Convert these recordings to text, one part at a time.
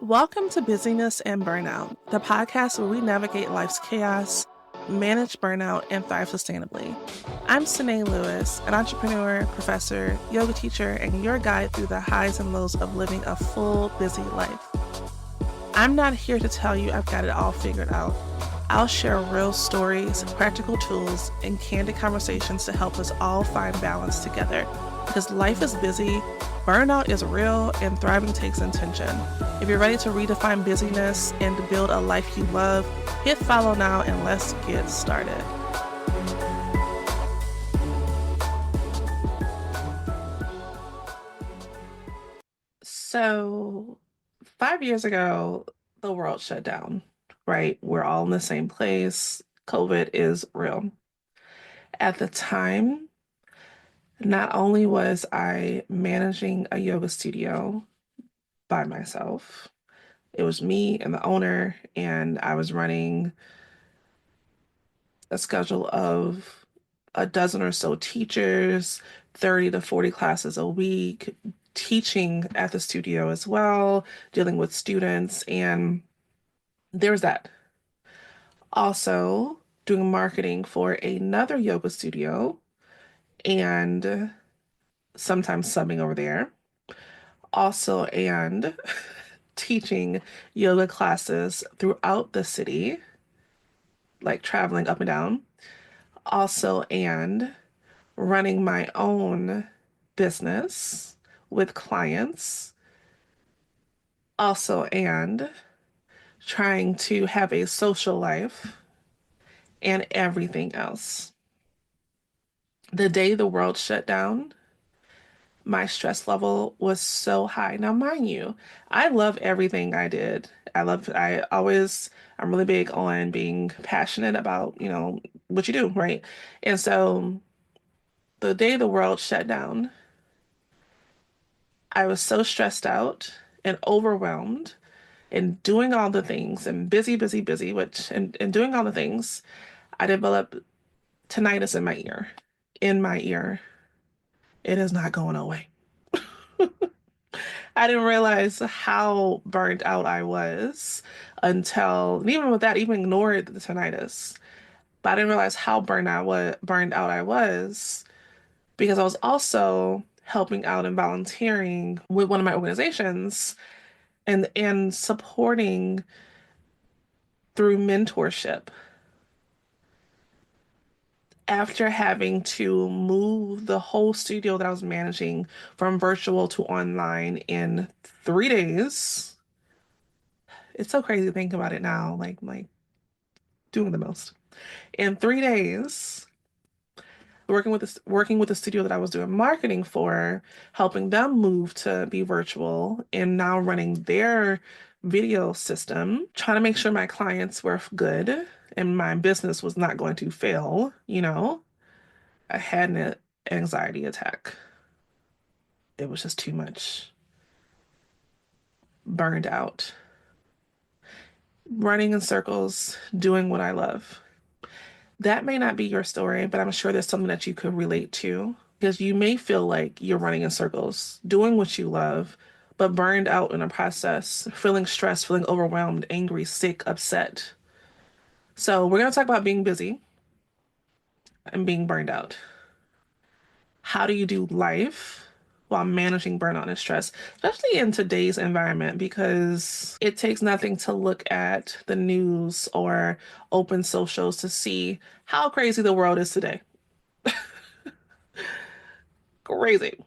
Welcome to Busyness and Burnout, the podcast where we navigate life's chaos, manage burnout, and thrive sustainably. I'm Sydnea Lewis, an entrepreneur, professor, yoga teacher, and your guide through the highs and lows of living a full, busy life. I'm not here to tell you I've got it all figured out. I'll share real stories, practical tools, and candid conversations to help us all find balance together. Because life is busy, burnout is real, and thriving takes intention. If you're ready to redefine busyness and to build a life you love, hit follow now and let's get started. So, 5 years ago, the world shut down, right? We're all in the same place. COVID is real. At the time, not only was I managing a yoga studio by myself, it was me and the owner, and I was running a schedule of a dozen or so teachers, 30 to 40 classes a week, teaching at the studio as well, dealing with students, and there's that. Also, doing marketing for another yoga studio and sometimes subbing over there. Also, and teaching yoga classes throughout the city, like traveling up and down. Also, and running my own business with clients. Also, and trying to have a social life and everything else. The day the world shut down, my stress level was so high. Now, mind you, I love everything I did. I'm really big on being passionate about, what you do, right? And so the day the world shut down, I was so stressed out and overwhelmed and doing all the things and busy, busy, busy, and doing all the things, I developed tinnitus in my ear. In my ear. It is not going away. I didn't realize how burnt out I was until, and even with that, even ignored the tinnitus. But I didn't realize how burned out I was because I was also helping out and volunteering with one of my organizations and supporting through mentorship. After having to move the whole studio that I was managing from virtual to online in 3 days, it's so crazy to think about it now, like doing the most. In 3 days, working with the studio that I was doing marketing for, helping them move to be virtual and now running their video system, trying to make sure my clients were good and my business was not going to fail. I had an anxiety attack. It was just too much. Burned out. Running in circles, doing what I love. That may not be your story, but I'm sure there's something that you could relate to because you may feel like you're running in circles, doing what you love, but burned out in the process, feeling stressed, feeling overwhelmed, angry, sick, upset. So, we're going to talk about being busy and being burned out. How do you do life while managing burnout and stress, especially in today's environment? Because it takes nothing to look at the news or open socials to see how crazy the world is today. Crazy.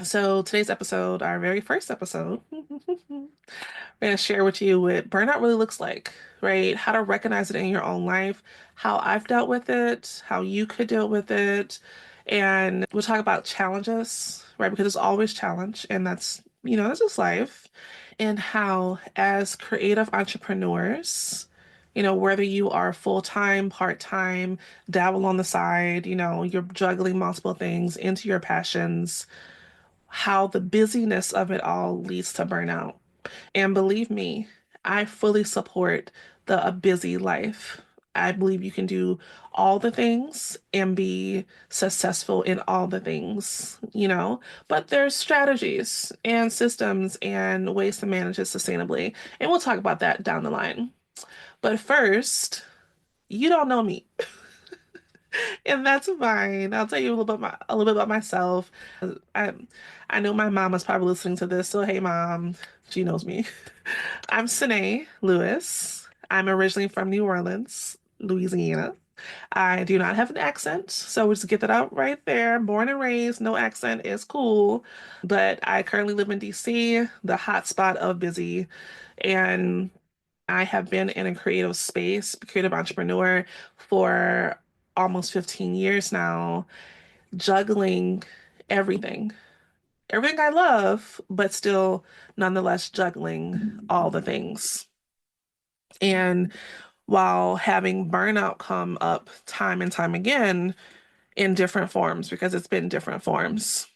So today's episode, our very first episode, we're going to share with you what burnout really looks like, right? How to recognize it in your own life, how I've dealt with it, how you could deal with it. And we'll talk about challenges, right? Because it's always challenge, and that's just life. And how, as creative entrepreneurs, whether you are full-time, part-time, dabble on the side, you're juggling multiple things into your passions, how the busyness of it all leads to burnout. And believe me, I fully support the a busy life. I believe you can do all the things and be successful in all the things, but there's strategies and systems and ways to manage it sustainably. And we'll talk about that down the line. But first, you don't know me, and that's fine. I'll tell you a little bit about myself. I I know my mom is probably listening to this, so hey mom, she knows me. I'm Sydnea Lewis. I'm originally from New Orleans, Louisiana. I do not have an accent, so we'll just get that out right there. Born and raised, no accent is cool. But I currently live in DC, the hotspot of busy, and I have been in a creative space, creative entrepreneur for almost 15 years now, juggling everything. Everything I love, but still nonetheless juggling all the things. And while having burnout come up time and time again in different forms, because it's been different forms.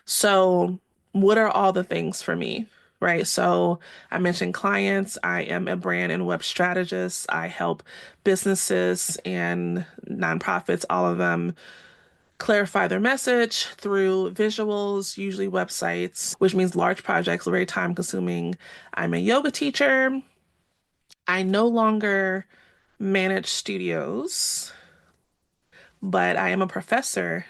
So, what are all the things for me? Right. So, I mentioned clients. I am a brand and web strategist. I help businesses and nonprofits, all of them, clarify their message through visuals, usually websites, which means large projects, very time consuming. I'm a yoga teacher. I no longer manage studios, but I am a professor.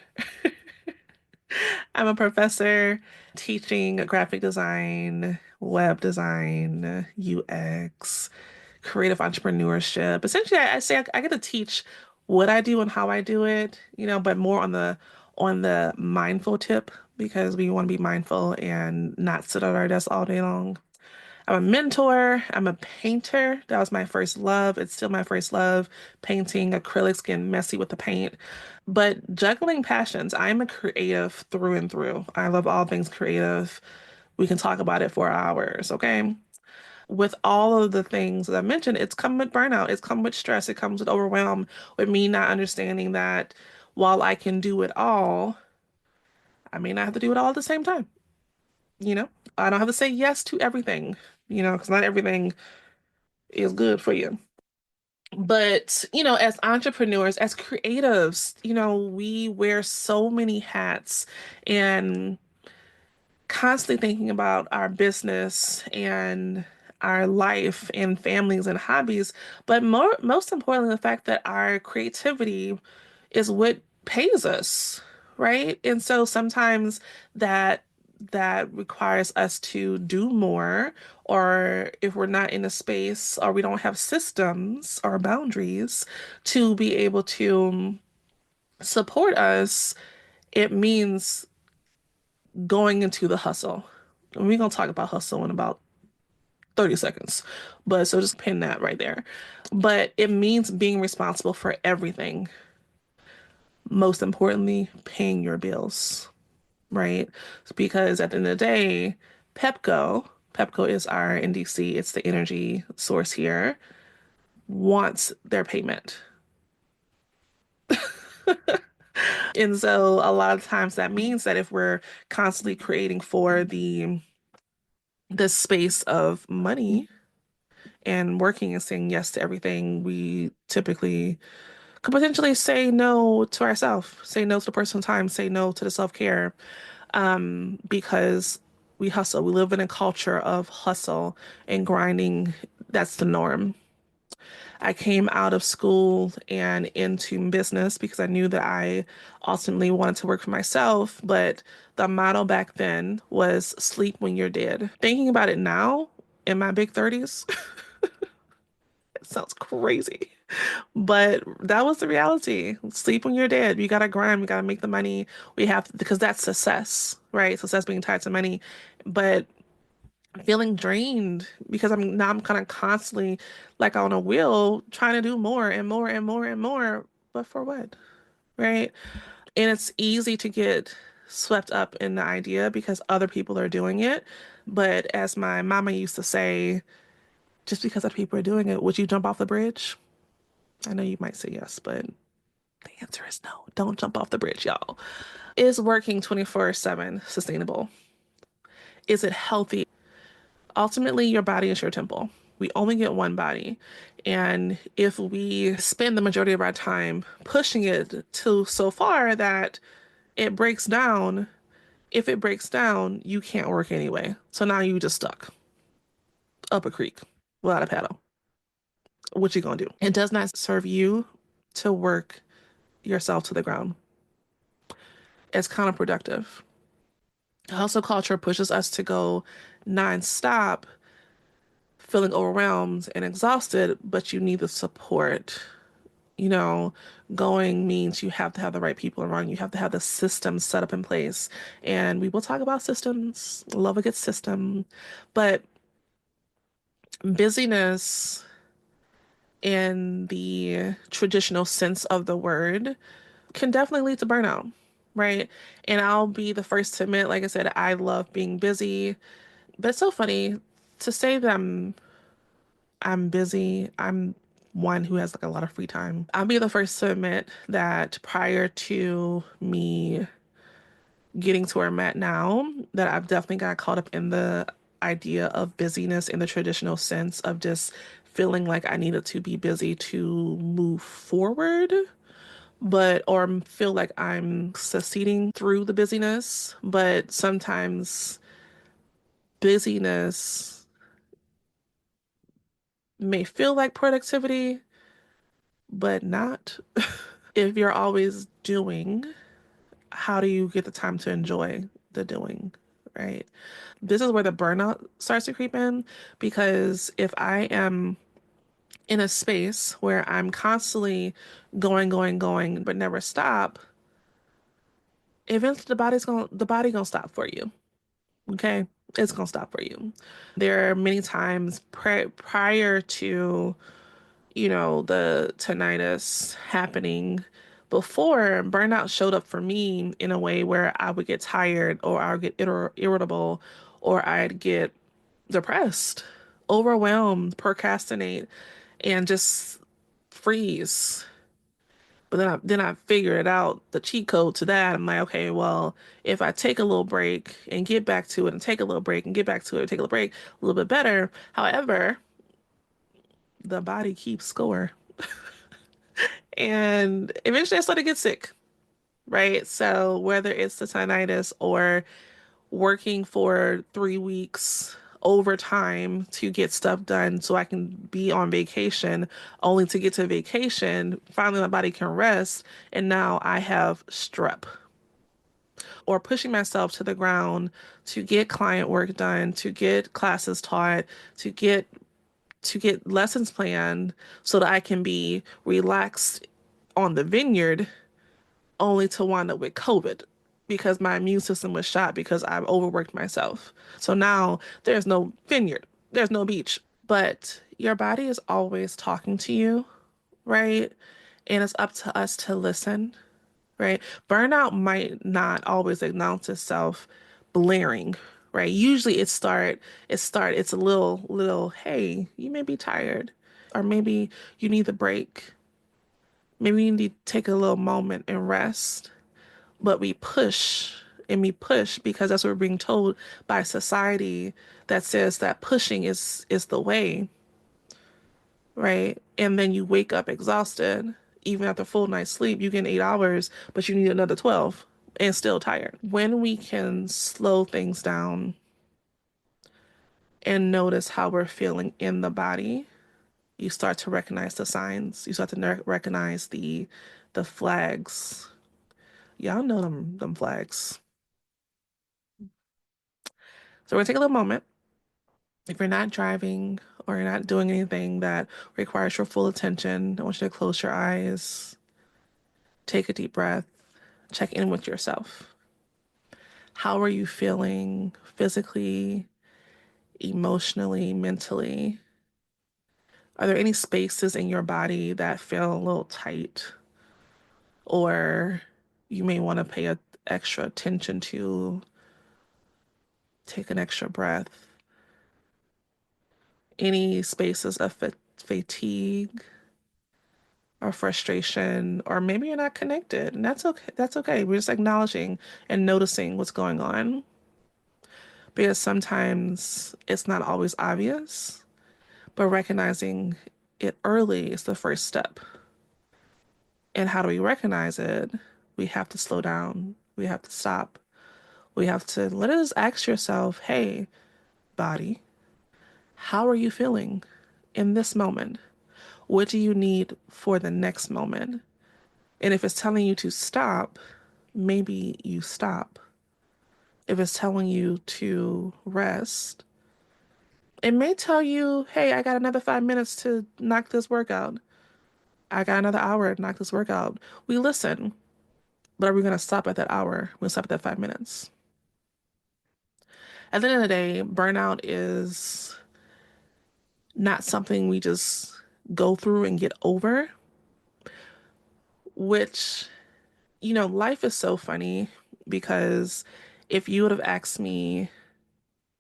I'm a professor teaching graphic design, web design, UX, creative entrepreneurship. Essentially, I say I get to teach what I do and how I do it, but more on the mindful tip because we want to be mindful and not sit at our desk all day long. I'm a mentor. I'm a painter. That was my first love. It's still my first love, painting acrylics, getting messy with the paint. But juggling passions, I'm a creative through and through. I love all things creative. We can talk about it for hours, okay? With all of the things that I mentioned, it's come with burnout, it's come with stress, it comes with overwhelm, with me not understanding that while I can do it all, I may not have to do it all at the same time. You know, I don't have to say yes to everything, because not everything is good for you. But, as entrepreneurs, as creatives, we wear so many hats and constantly thinking about our business and our life and families and hobbies, but most importantly, the fact that our creativity is what pays us, right? And so sometimes that that requires us to do more, or if we're not in a space or we don't have systems or boundaries to be able to support us, it means going into the hustle. And we're gonna talk about hustle in about 30 seconds. But so just pin that right there. But it means being responsible for everything. Most importantly, paying your bills, right? Because at the end of the day, Pepco is our NDC, it's the energy source here, wants their payment. And so a lot of times that means that if we're constantly creating for the space of money and working and saying yes to everything, we typically could potentially say no to ourselves, say no to the personal time, say no to the self-care, because we hustle. We live in a culture of hustle and grinding. That's the norm. I came out of school and into business because I knew that I ultimately wanted to work for myself, but the motto back then was sleep when you're dead. Thinking about it now, in my big 30s, it sounds crazy. But that was the reality. Sleep when you're dead. You gotta grind. We gotta make the money. We have because that's success, right? Success being tied to money. But feeling drained because I'm kind of constantly like on a wheel trying to do more and more and more and more. But for what? Right? And it's easy to get swept up in the idea because other people are doing it. But as my mama used to say, just because other people are doing it, would you jump off the bridge? I know you might say yes, but the answer is no. Don't jump off the bridge, y'all. Is working 24/7 sustainable? Is it healthy? Ultimately, your body is your temple. We only get one body. And if we spend the majority of our time pushing it to so far that it breaks down, if it breaks down, you can't work anyway. So now you just stuck up a creek without a paddle. What you gonna do? It does not serve you to work yourself to the ground. It's counterproductive. Hustle culture pushes us to go nonstop, feeling overwhelmed and exhausted, but you need the support. You know, going means you have to have the right people around you. You have to have the system set up in place. And we will talk about systems. Love a good system. But busyness in the traditional sense of the word can definitely lead to burnout, right? And I'll be the first to admit, like I said, I love being busy. But it's so funny to say that I'm busy. I'm one who has like a lot of free time. I'll be the first to admit that prior to me getting to where I'm at now, that I've definitely got caught up in the idea of busyness in the traditional sense of just feeling like I needed to be busy to move forward, but or feel like I'm succeeding through the busyness. But sometimes busyness may feel like productivity, but not. If you're always doing, how do you get the time to enjoy the doing, right? This is where the burnout starts to creep in because if I am in a space where I'm constantly going, but never stop, eventually the body gonna stop for you. Okay? It's gonna stop for you. There are many times prior to the tinnitus happening before burnout showed up for me in a way where I would get tired or I would get irritable or I'd get depressed, overwhelmed, procrastinate, and just freeze. But then I figured out the cheat code to that. I'm like, okay, well, if I take a little break and get back to it and take a little break and get back to it, take a little break, a little bit better. However, the body keeps score. And eventually I started to get sick, right? So whether it's the tinnitus or working for 3 weeks overtime to get stuff done so I can be on vacation, only to get to vacation, finally my body can rest, and now I have strep. Or pushing myself to the ground to get client work done, to get classes taught, to get lessons planned so that I can be relaxed on the vineyard only to wind up with COVID because my immune system was shot because I've overworked myself. So now there's no vineyard, there's no beach, but your body is always talking to you, right? And it's up to us to listen, right? Burnout might not always announce itself blaring, right? Usually it's a little, hey, you may be tired, or maybe you need a break. Maybe you need to take a little moment and rest. But we push and we push because that's what we're being told by society that says that pushing is the way, right? And then you wake up exhausted. Even after a full night's sleep, you get 8 hours, but you need another 12 and still tired. When we can slow things down and notice how we're feeling in the body, you start to recognize the signs. You start to recognize the flags. Y'all know them flags. So we're gonna take a little moment. If you're not driving or you're not doing anything that requires your full attention, I want you to close your eyes, take a deep breath, check in with yourself. How are you feeling physically, emotionally, mentally? Are there any spaces in your body that feel a little tight or you may want to pay extra attention to? Take an extra breath. Any spaces of fatigue or frustration, or maybe you're not connected, and that's okay. That's okay. We're just acknowledging and noticing what's going on because sometimes it's not always obvious, but recognizing it early is the first step. And how do we recognize it? We have to slow down. We have to stop. We have to let us ask yourself, hey, body, how are you feeling in this moment? What do you need for the next moment? And if it's telling you to stop, maybe you stop. If it's telling you to rest, it may tell you, hey, I got another 5 minutes to knock this workout. I got another hour to knock this workout. We listen, but are we going to stop at that hour? We'll stop at that 5 minutes. At the end of the day, burnout is not something we just go through and get over, which, life is so funny because if you would have asked me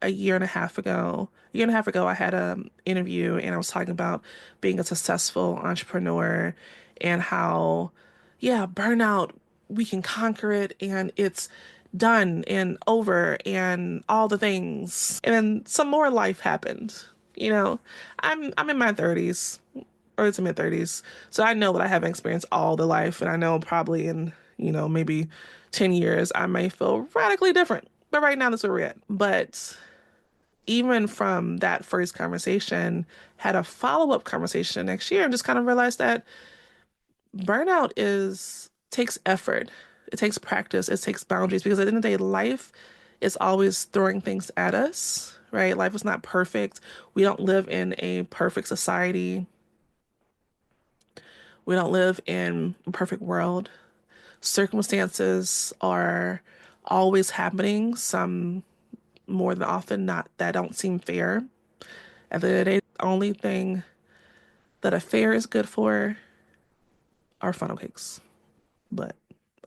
a year and a half ago, I had an interview and I was talking about being a successful entrepreneur and how, yeah, burnout, we can conquer it and it's done and over and all the things. And then some more life happened. You know, I'm in my 30s, early to mid 30s. So I know that I haven't experienced all the life and I know probably in, maybe 10 years I may feel radically different. But right now that's where we're at. But even from that first conversation, had a follow-up conversation next year and just kind of realized that burnout is takes effort. It takes practice. It takes boundaries because at the end of the day, life is always throwing things at us, right? Life is not perfect. We don't live in a perfect society. We don't live in a perfect world. Circumstances are always happening, some more than often not that don't seem fair. At the end of the day, the only thing that a fair is good for are funnel cakes. But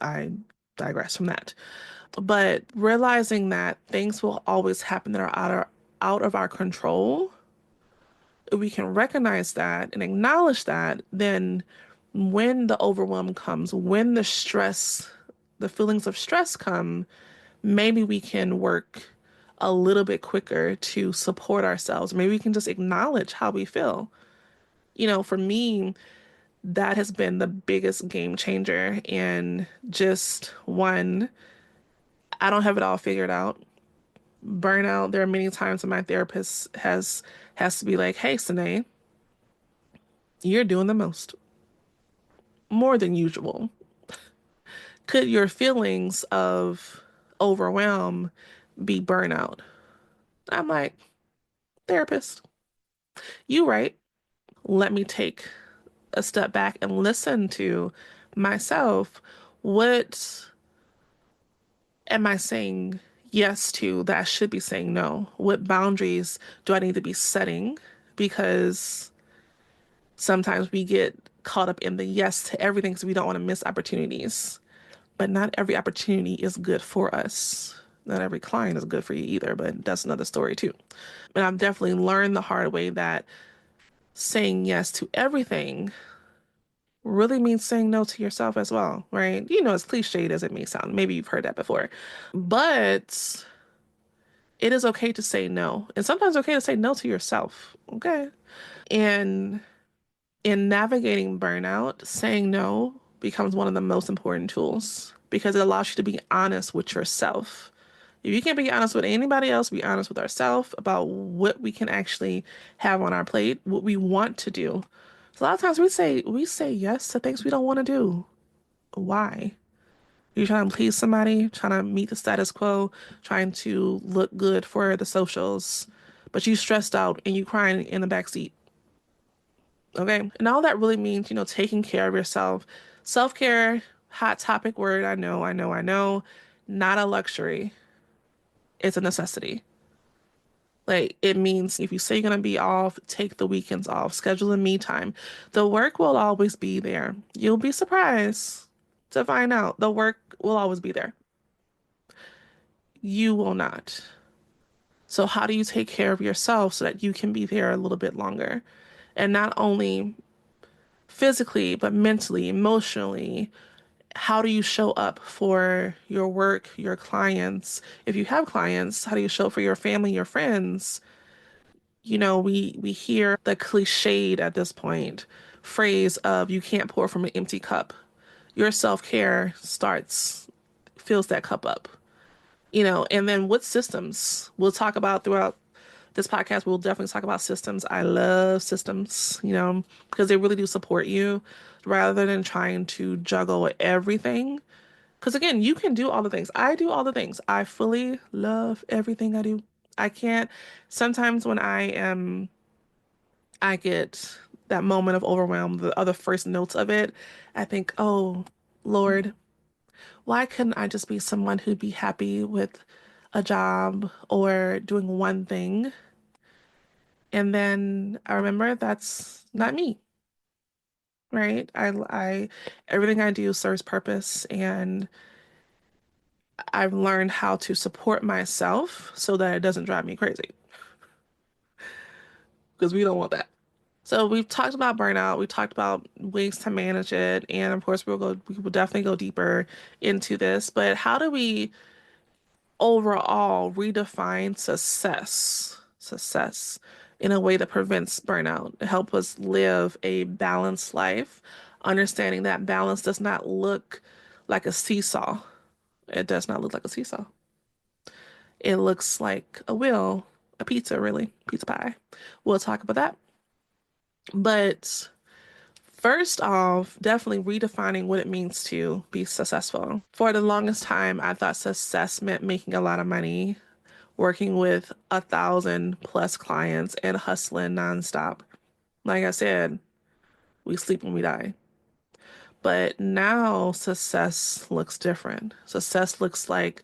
I digress from that. But realizing that things will always happen that are out of our control, if we can recognize that and acknowledge that, then when the overwhelm comes, when the stress, the feelings of stress come, maybe we can work a little bit quicker to support ourselves. Maybe we can just acknowledge how we feel. For me, that has been the biggest game changer. And just one, I don't have it all figured out. Burnout, there are many times when my therapist has to be like, hey, Sydnea, you're doing the most, more than usual. Could your feelings of overwhelm be burnout? I'm like, therapist, you right. Let me take a step back and listen to myself. What am I saying yes to that I should be saying no? What boundaries do I need to be setting? Because sometimes we get caught up in the yes to everything because we don't want to miss opportunities. But not every opportunity is good for us. Not every client is good for you either, but that's another story too. And I've definitely learned the hard way that saying yes to everything really means saying no to yourself as well, right? As cliched as it may sound, maybe you've heard that before, but it is okay to say no. And sometimes it's okay to say no to yourself, okay? And in navigating burnout, saying no becomes one of the most important tools because it allows you to be honest with yourself. If you can't be honest with anybody else, be honest with ourselves about what we can actually have on our plate, what we want to do. So a lot of times we say yes to things we don't want to do. Why? You're trying to please somebody, trying to meet the status quo, trying to look good for the socials, but you stressed out and you crying in the back seat. Okay. And all that really means, taking care of yourself. Self-care, hot topic word. I know, I know, I know. Not a luxury. It's a necessity. Like it means if you say you're gonna be off, take the weekends off, schedule a me time. The work will always be there. You'll be surprised to find out the work will always be there. You will not. So how do you take care of yourself so that you can be there a little bit longer? And not only physically, but mentally, emotionally, how do you show up for your work, your clients? If you have clients, how do you show up for your family, your friends? We hear the cliched at this point phrase of you can't pour from an empty cup. Your self-care fills that cup up. And then what systems we'll talk about throughout this podcast. We'll definitely talk about systems. I love systems, because they really do support you rather than trying to juggle everything. Because again, you can do all the things. I do all the things. I fully love everything I do. I can't, sometimes when I get that moment of overwhelm, the other first notes of it, I think, oh, Lord, why couldn't I just be someone who'd be happy with a job or doing one thing? And then I remember that's not me, right? Everything I do serves purpose, and I've learned how to support myself so that it doesn't drive me crazy because we don't want that. So we've talked about burnout, we talked about ways to manage it, and of course we will definitely go deeper into this, but how do we overall redefine success in a way that prevents burnout, help us live a balanced life, understanding that balance does not look like a seesaw. It does not look like a seesaw. It looks like a wheel, a pizza, really, pizza pie. We'll talk about that. But first off, definitely redefining what it means to be successful. For the longest time, I thought success meant making a lot of money, working with 1,000+ clients and hustling nonstop. Like I said, we sleep when we die. But now success looks different. Success looks like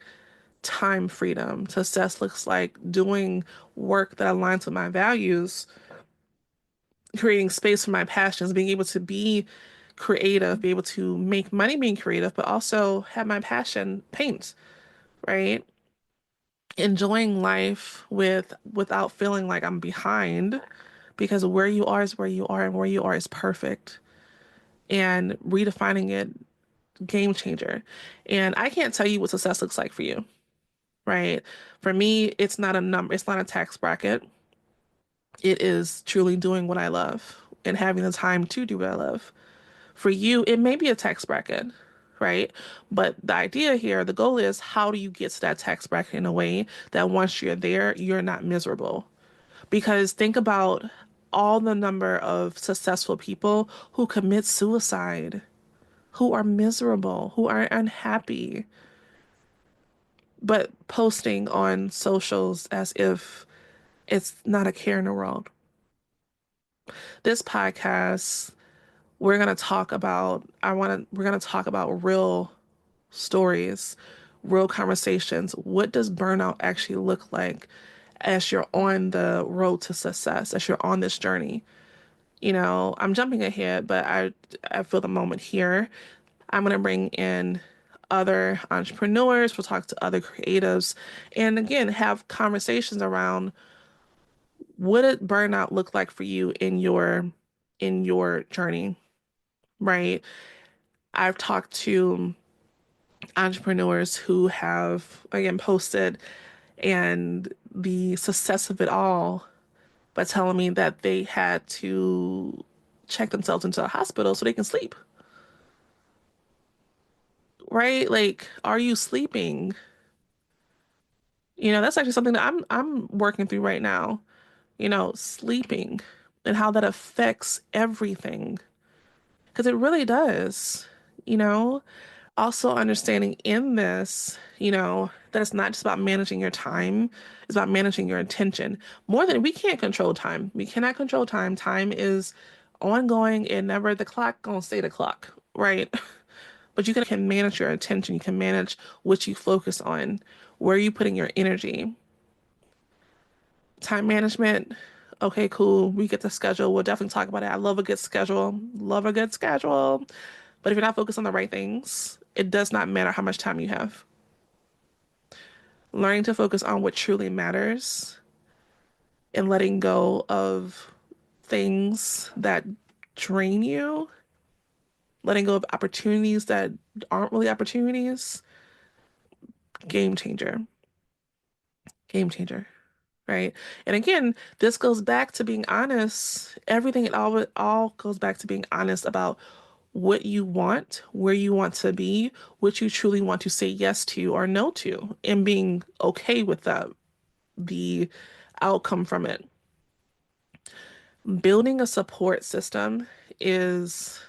time freedom. Success looks like doing work that aligns with my values, creating space for my passions, being able to be creative, be able to make money being creative, but also have my passion paint, right? Enjoying life without feeling like I'm behind because where you are is where you are and where you are is perfect. And redefining it, game changer. And I can't tell you what success looks like for you, right? For me, it's not a number, it's not a tax bracket. It is truly doing what I love and having the time to do what I love. For you, it may be a tax bracket, right? But the idea here, the goal is how do you get to that tax bracket in a way that once you're there, you're not miserable? Because think about all the number of successful people who commit suicide, who are miserable, who are unhappy, but posting on socials as if it's not a care in the world. This podcast, we're going to talk about real stories, real conversations. What does burnout actually look like as you're on the road to success, as you're on this journey? I'm jumping ahead, but I feel the moment here. I'm going to bring in other entrepreneurs, we'll talk to other creatives, and again, have conversations around what did burnout look like for you in your journey, right? I've talked to entrepreneurs who have again posted and the success of it all, but telling me that they had to check themselves into a hospital so they can sleep, right? Like, are you sleeping? That's actually something that I'm working through right now, sleeping and how that affects everything. Because it really does, you know? Also understanding in this, that it's not just about managing your time, it's about managing your attention. More than we can't control time. We cannot control time. Time is ongoing and never the clock gonna stay the clock, right? But you can manage your attention. You can manage what you focus on, where are you putting your energy. Time management. Okay, cool. We get the schedule. We'll definitely talk about it. I love a good schedule. Love a good schedule. But if you're not focused on the right things, it does not matter how much time you have. Learning to focus on what truly matters and letting go of things that drain you, letting go of opportunities that aren't really opportunities. Game changer. Game changer. right? And again, this goes back to being honest. Everything, it all goes back to being honest about what you want, where you want to be, what you truly want to say yes to or no to, and being okay with that, the outcome from it. Building a support system is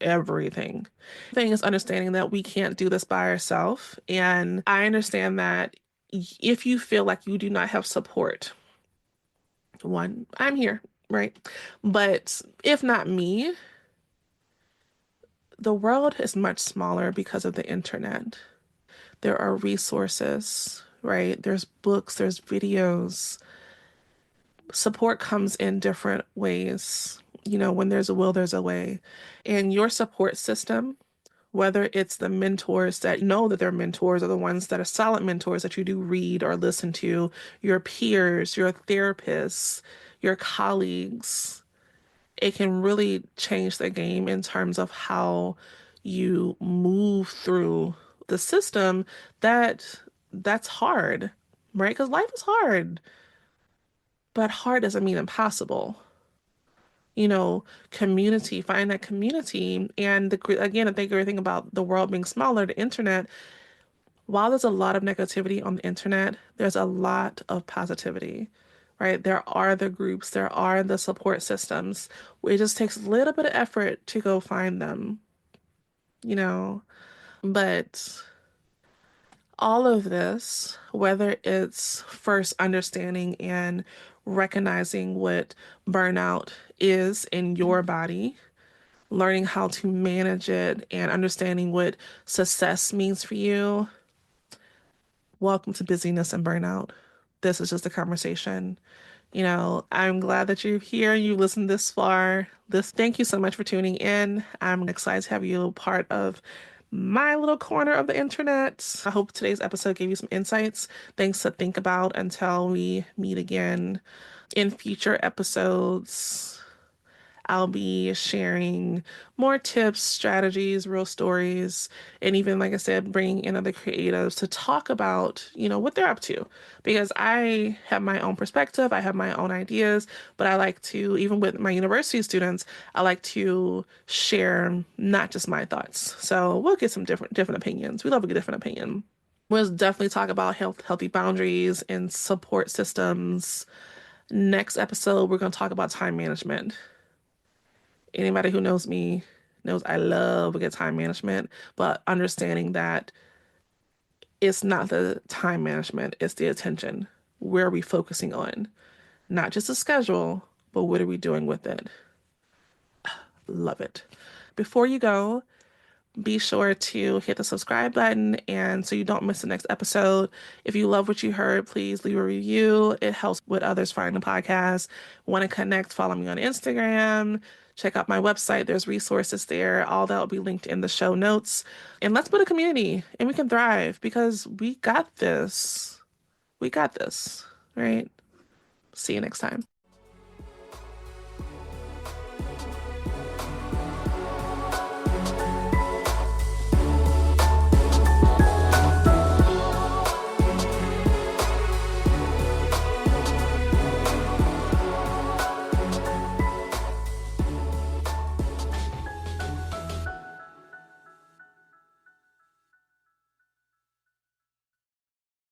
everything. Thing is understanding that we can't do this by ourselves. And I understand that if you feel like you do not have support, one, I'm here, right? But if not me, the world is much smaller because of the internet. There are resources, right? There's books, there's videos. Support comes in different ways. When there's a will, there's a way. And your support system, whether it's the mentors that know that they're mentors or the ones that are solid mentors that you do read or listen to, your peers, your therapists, your colleagues, it can really change the game in terms of how you move through the system that's hard, right? Because life is hard, but hard doesn't mean impossible. Community, find that community. And again, I think everything about the world being smaller, the internet, while there's a lot of negativity on the internet, there's a lot of positivity, right? There are the groups, there are the support systems. It just takes a little bit of effort to go find them, you know. But all of this, whether it's first understanding and recognizing what burnout is in your body, learning how to manage it, and understanding what success means for you. Welcome to Busyness and Burnout. This is just a conversation. I'm glad that you're here, you listened this far. Thank you so much for tuning in. I'm excited to have you part of my little corner of the internet. I hope today's episode gave you some insights, things to think about until we meet again in future episodes. I'll be sharing more tips, strategies, real stories, and even, like I said, bringing in other creatives to talk about, what they're up to. Because I have my own perspective, I have my own ideas, but I like to, even with my university students, I like to share not just my thoughts. So we'll get some different opinions. We love a good different opinion. We'll definitely talk about healthy boundaries and support systems. Next episode, we're going to talk about time management. Anybody who knows me knows I love a good time management, but understanding that it's not the time management, it's the attention. Where are we focusing on? Not just a schedule, but what are we doing with it? Love it. Before you go, be sure to hit the subscribe button and so you don't miss the next episode. If you love what you heard, please leave a review. It helps with others find the podcast. Want to connect, follow me on Instagram. Check out my website. There's resources there. All that will be linked in the show notes. And let's build a community and we can thrive because we got this. We got this, right? See you next time.